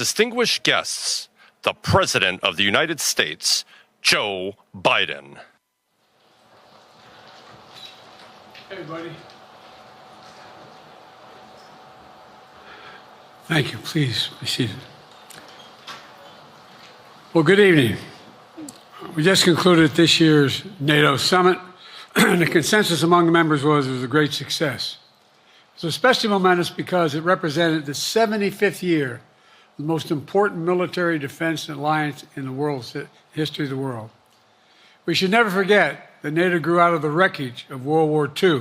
distinguished guests, the President of the United States, Joe Biden. Hey, buddy. Thank you. Please be seated. Well, good evening. We just concluded this year's NATO summit, and the consensus among the members was it was a great success. It was especially momentous because it represented the 75th year of the most important military defense alliance in the world's history of the world. We should never forget that NATO grew out of the wreckage of World War II,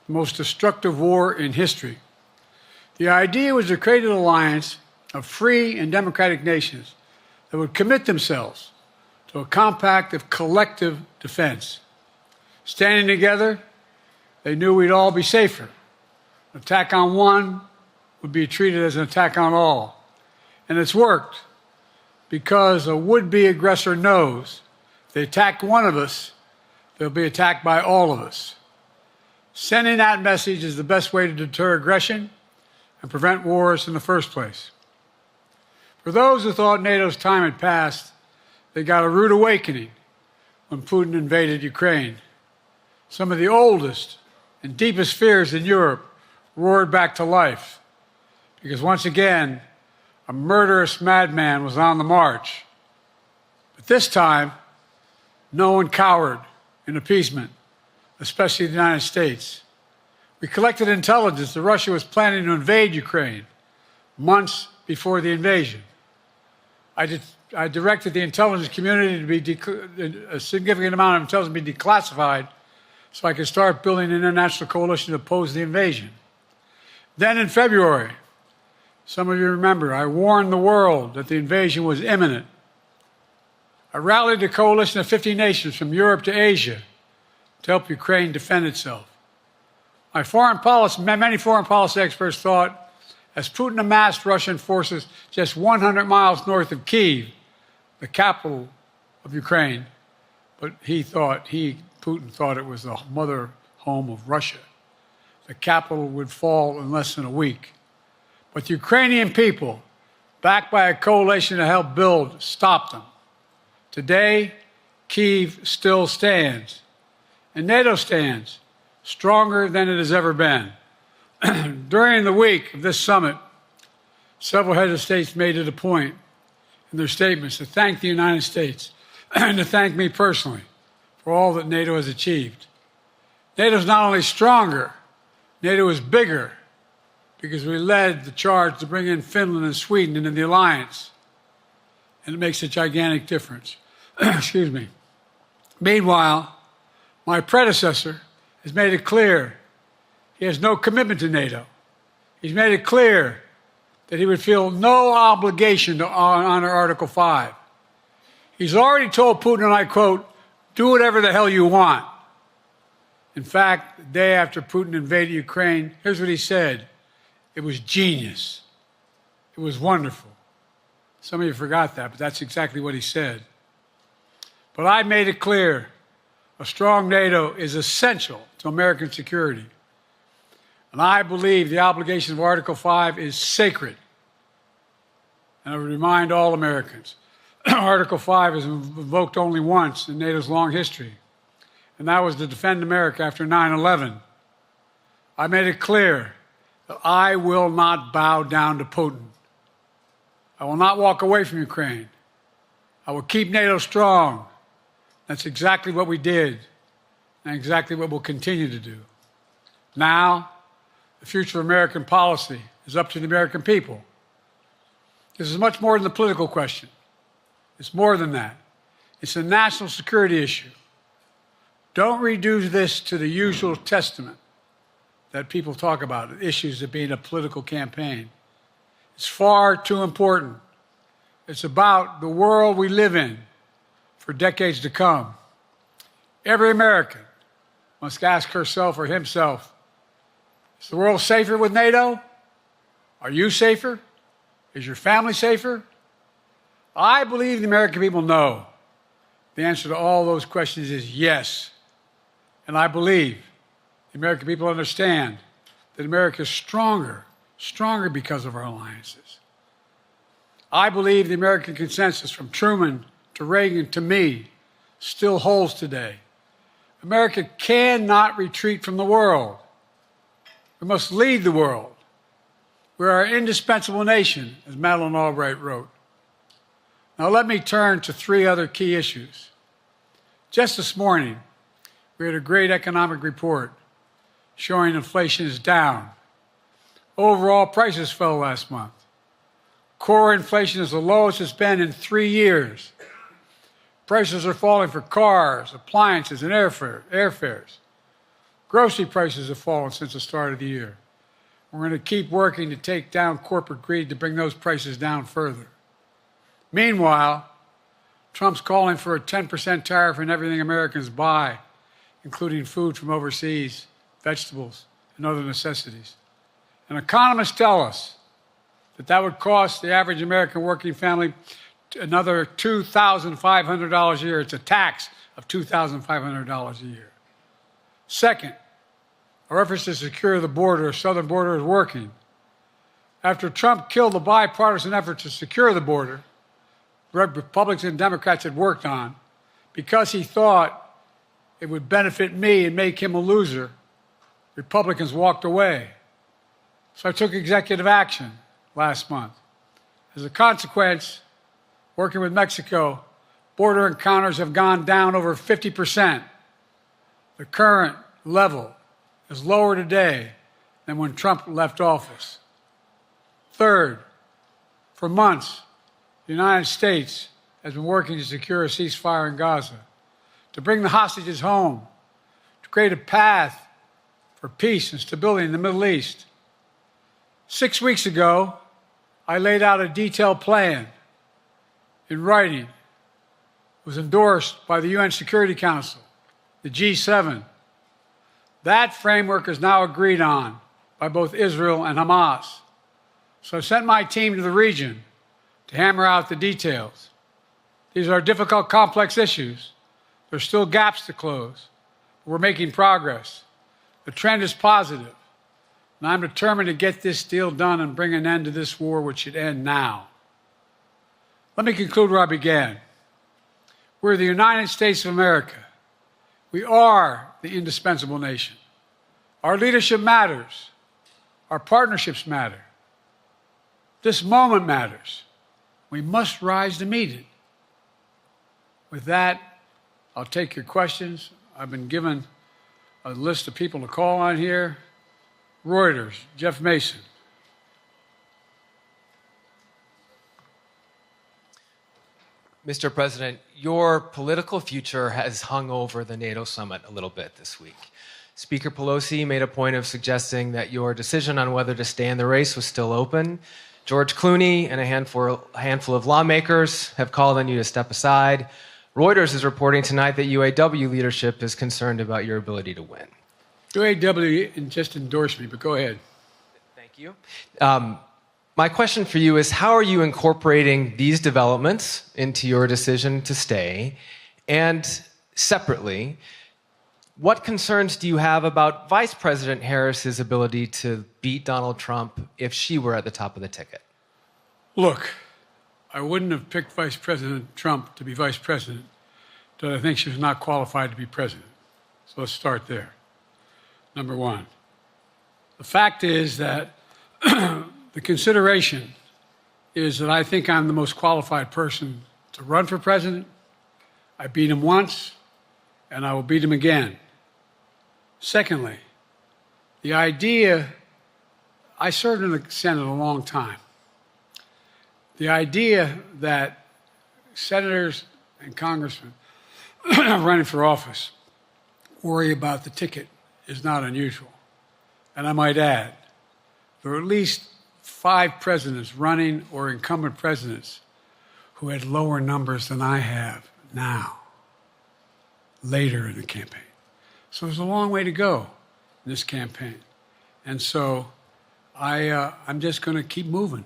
the most destructive war in history. The idea was to create an alliance of free and democratic nations that would commit themselves to a compact of collective defense. Standing together, they knew we'd all be safer. An attack on one would be treated as an attack on all. And it's worked because a would-be aggressor knows if they attack one of us, they'll be attacked by all of us. Sending that message is the best way to deter aggression and prevent wars in the first place. For those who thought NATO's time had passed, they got a rude awakening when Putin invaded Ukraine. Some of the oldest and deepest fears in Europe roared back to life because once again, a murderous madman was on the march. But this time, no one cowered in appeasement, especially the United States. We collected intelligence that Russia was planning to invade Ukraine months before the invasion. I directed the intelligence community to be a significant amount of intelligence be declassified so I could start building an international coalition to oppose the invasion. Then in February, some of you remember, I warned the world that the invasion was imminent. I rallied a coalition of 50 nations from Europe to Asia to help Ukraine defend itself. Many foreign policy experts thought as Putin amassed Russian forces just 100 miles north of Kyiv, the capital of Ukraine, but Putin thought it was the mother home of Russia. The capital would fall in less than a week. But the Ukrainian people, backed by a coalition to help build, stopped them. Today, Kyiv still stands, and NATO stands stronger than it has ever been. During the week of this summit, several heads of states made it a point in their statements to thank the United States and to thank me personally for all that NATO has achieved. NATO is not only stronger, NATO is bigger because we led the charge to bring in Finland and Sweden into the alliance, and it makes a gigantic difference. Excuse me. Meanwhile, my predecessor has made it clear he has no commitment to NATO. He's made it clear that he would feel no obligation to honor Article 5. He's already told Putin, and I quote, "Do whatever the hell you want." In fact, the day after Putin invaded Ukraine, here's what he said. It was genius. It was wonderful. Some of you forgot that, but that's exactly what he said. But I made it clear a strong NATO is essential to American security. And I believe the obligation of Article 5 is sacred. And I would remind all Americans, Article 5 is invoked only once in NATO's long history, and that was to defend America after 9/11. I made it clear that I will not bow down to Putin. I will not walk away from Ukraine. I will keep NATO strong. That's exactly what we did, and exactly what we'll continue to do. Now, the future of American policy is up to the American people. This is much more than a political question. It's more than that. It's a national security issue. Don't reduce this to the usual testament that people talk about, issues of being a political campaign. It's far too important. It's about the world we live in for decades to come. Every American must ask herself or himself, is the world safer with NATO? Are you safer? Is your family safer? I believe the American people know. The answer to all those questions is yes. And I believe the American people understand that America is stronger because of our alliances. I believe the American consensus from Truman to Reagan to me still holds today. America cannot retreat from the world. We must lead the world. We are an indispensable nation, as Madeleine Albright wrote. Now let me turn to three other key issues. Just this morning, we had a great economic report showing inflation is down. Overall prices fell last month. Core inflation is the lowest it's been in 3 years. Prices are falling for cars, appliances, and airfares. Grocery prices have fallen since the start of the year. We're going to keep working to take down corporate greed to bring those prices down further. Meanwhile, Trump's calling for a 10% tariff on everything Americans buy, including food from overseas, vegetables, and other necessities. And economists tell us that would cost the average American working family another $2,500 a year. It's a tax of $2,500 a year. Second, our efforts to secure the border, the southern border, is working. After Trump killed the bipartisan effort to secure the border, Republicans and Democrats had worked on, because he thought it would benefit me and make him a loser, Republicans walked away. So I took executive action last month. As a consequence, working with Mexico, border encounters have gone down over 50%. The current level is lower today than when Trump left office. Third, for months, the United States has been working to secure a ceasefire in Gaza, to bring the hostages home, to create a path for peace and stability in the Middle East. 6 weeks ago, I laid out a detailed plan in writing. It was endorsed by the UN Security Council, the G7. That framework is now agreed on by both Israel and Hamas. So I sent my team to the region to hammer out the details. These are difficult, complex issues. There's still gaps to close. We're making progress. The trend is positive, and I'm determined to get this deal done and bring an end to this war, which should end now. Let me conclude where I began. We're the United States of America. We are the indispensable nation. Our leadership matters. Our partnerships matter. This moment matters. We must rise to meet it. With that, I'll take your questions. I've been given a list of people to call on here. Reuters, Jeff Mason. Mr. President, your political future has hung over the NATO summit a little bit this week. Speaker Pelosi made a point of suggesting that your decision on whether to stay in the race was still open. George Clooney and a handful of lawmakers have called on you to step aside. Reuters is reporting tonight that UAW leadership is concerned about your ability to win. UAW just endorsed me, but go ahead. Thank you. My question for you is, how are you incorporating these developments into your decision to stay? And separately, what concerns do you have about Vice President Harris's ability to beat Donald Trump if she were at the top of the ticket? Look, I wouldn't have picked Vice President Trump to be vice president, but I think she was not qualified to be president. So let's start there. Number one. The fact is that the consideration is that I think I'm the most qualified person to run for president. I beat him once, and I will beat him again. Secondly, the idea, I served in the Senate a long time. The idea that senators and congressmen running for office worry about the ticket is not unusual. And I might add, there are at least 5 presidents running or incumbent presidents who had lower numbers than I have now, later in the campaign. So there's a long way to go in this campaign. And so I'm just going to keep moving.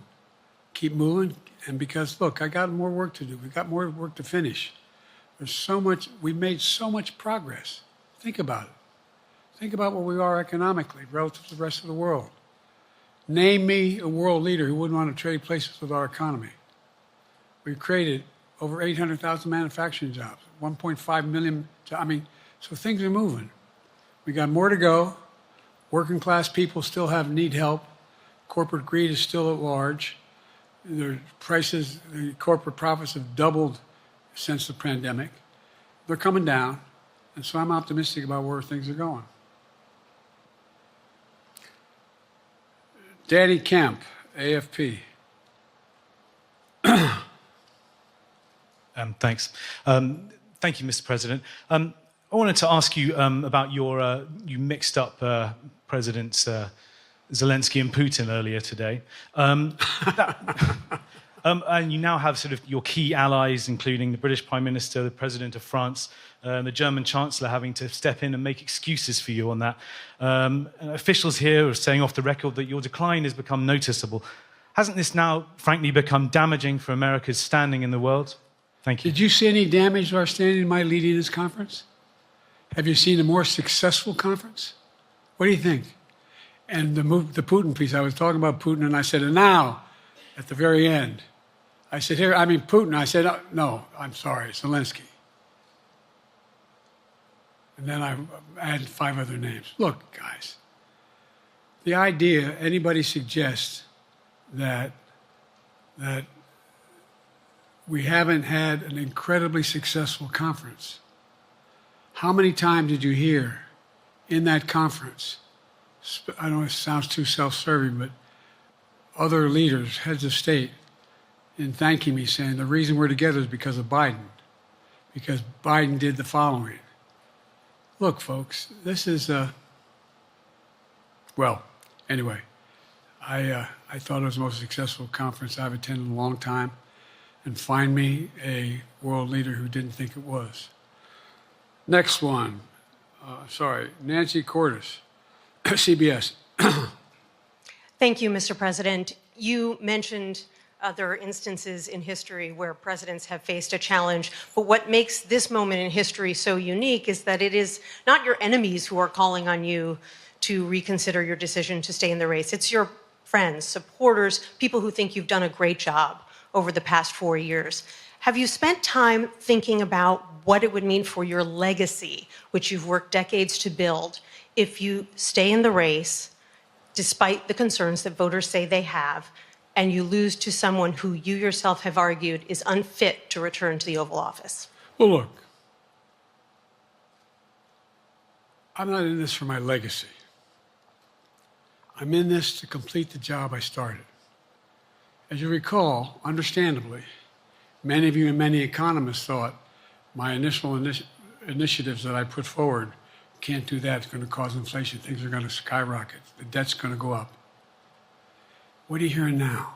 And because, look, I got more work to do. We've got more work to finish. There's so much, we made so much progress. Think about it. Think about where we are economically relative to the rest of the world. Name me a world leader who wouldn't want to trade places with our economy. We've created over 800,000 manufacturing jobs, 1.5 million. I mean, so things are moving. We got more to go. Working class people still need help. Corporate greed is still at large. Their prices, the corporate profits have doubled since the pandemic. They're coming down, and so I'm optimistic about where things are going. Danny Kemp, AFP. Thanks. Thank you, Mr. President. I wanted to ask you about you mixed up Presidents Zelensky and Putin earlier today. And you now have sort of your key allies, including the British Prime Minister, the President of France, the German Chancellor having to step in and make excuses for you on that. Officials here are saying off the record that your decline has become noticeable. Hasn't this now, frankly, become damaging for America's standing in the world? Thank you. Did you see any damage to our standing in my leading this conference? Have you seen a more successful conference? What do you think? And the Putin piece, I was talking about Putin, and I said, and now, at the very end, I said, here, I mean, Putin. I said, no, I'm sorry, Zelensky. And then I added 5 other names. Look, guys, the idea anybody suggests that we haven't had an incredibly successful conference. How many times did you hear in that conference, I know it sounds too self-serving, but other leaders, heads of state, in thanking me, saying the reason we're together is because of Biden, because Biden did the following. Look, folks, this is well, anyway, I thought it was the most successful conference I've attended in a long time, and find me a world leader who didn't think it was. Next one, Nancy Cordes, CBS. Thank you, Mr. President. You mentioned other instances in history where presidents have faced a challenge, but what makes this moment in history so unique is that it is not your enemies who are calling on you to reconsider your decision to stay in the race. It's your friends, supporters, people who think you've done a great job over the past 4 years. Have you spent time thinking about what it would mean for your legacy, which you've worked decades to build, if you stay in the race, despite the concerns that voters say they have, and you lose to someone who you yourself have argued is unfit to return to the Oval Office? Well, look, I'm not in this for my legacy. I'm in this to complete the job I started. As you recall, understandably, many of you and many economists thought my initial initiatives that I put forward, can't do that, it's going to cause inflation, things are going to skyrocket, the debt's going to go up. What are you hearing now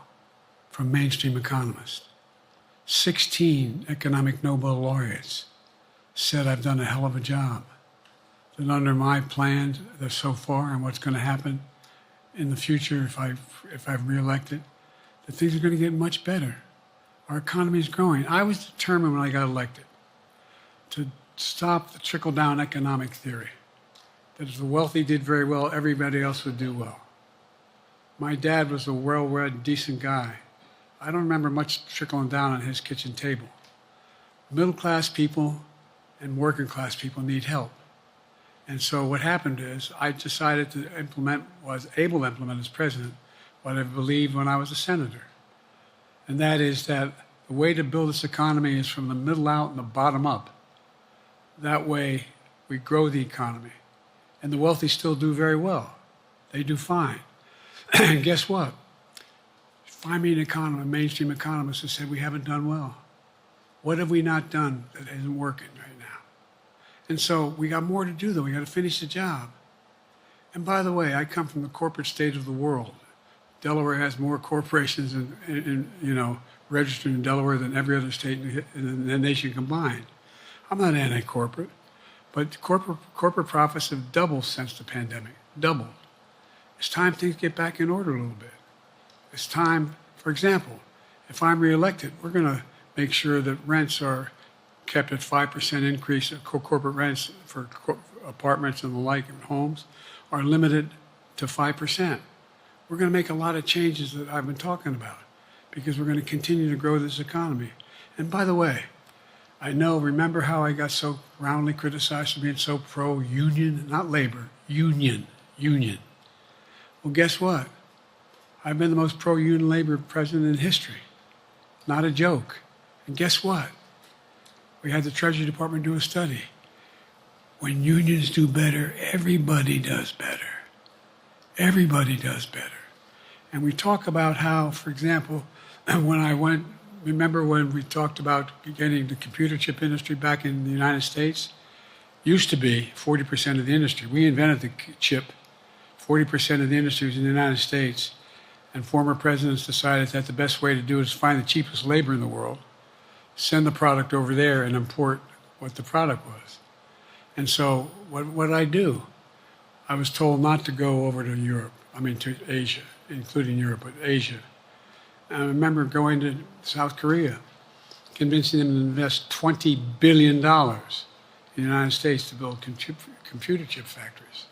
from mainstream economists? 16 economic Nobel laureates said I've done a hell of a job. That under my plan so far and what's going to happen in the future if I'm reelected, that things are going to get much better. Our economy is growing. I was determined when I got elected to stop the trickle-down economic theory, that if the wealthy did very well, everybody else would do well. My dad was a well-read, decent guy. I don't remember much trickling down on his kitchen table. Middle-class people and working-class people need help. And so what happened is I decided to was able to implement as president what I believed when I was a senator. And that is that the way to build this economy is from the middle out and the bottom up. That way we grow the economy. And the wealthy still do very well. They do fine. And guess what? Find me an economist, a mainstream economist who said we haven't done well. What have we not done that isn't working right now? And so we got more to do, though. We got to finish the job. And by the way, I come from the corporate state of the world. Delaware has more corporations registered in Delaware than every other state in the nation combined. I'm not anti-corporate, but corporate profits have doubled since the pandemic, doubled. It's time things get back in order a little bit. It's time, for example, if I'm reelected, we're going to make sure that rents are kept at 5% increase, corporate rents for apartments and the like and homes are limited to 5%. We're going to make a lot of changes that I've been talking about because we're going to continue to grow this economy. And by the way, remember how I got so roundly criticized for being so pro-union, not labor, union. Well, guess what? I've been the most pro-union labor president in history. Not a joke. And guess what? We had the Treasury Department do a study. When unions do better, everybody does better. Everybody does better. And we talk about how, for example, remember when we talked about getting the computer chip industry back in the United States? Used to be 40% of the industry. We invented the chip. 40% of the industry was in the United States. And former presidents decided that the best way to do it is find the cheapest labor in the world, send the product over there, and import what the product was. And so what did I do? I was told not to go over to to Asia, including Europe, but Asia. And I remember going to South Korea, convincing them to invest $20 billion in the United States to build computer chip factories.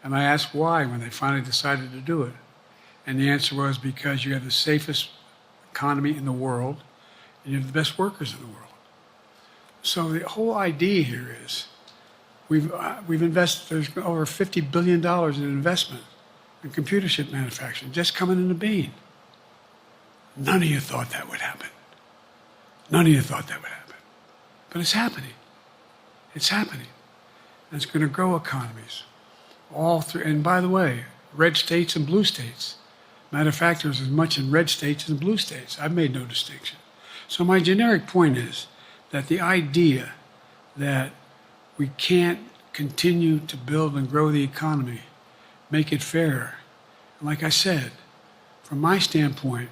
And I asked why when they finally decided to do it. And the answer was because you have the safest economy in the world and you have the best workers in the world. So the whole idea here is we've invested, there's over $50 billion in investment in computer chip manufacturing just coming into being. None of you thought that would happen. None of you thought that would happen. But it's happening. It's happening. And it's going to grow economies all through. And by the way, red states and blue states. Manufacturers as much in red states as in blue states. I've made no distinction. So my generic point is that the idea that we can't continue to build and grow the economy, make it fairer. And like I said, from my standpoint,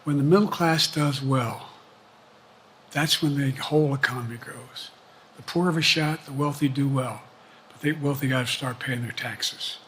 when the middle class does well, that's when the whole economy grows. The poor have a shot, the wealthy do well. But the wealthy got to start paying their taxes.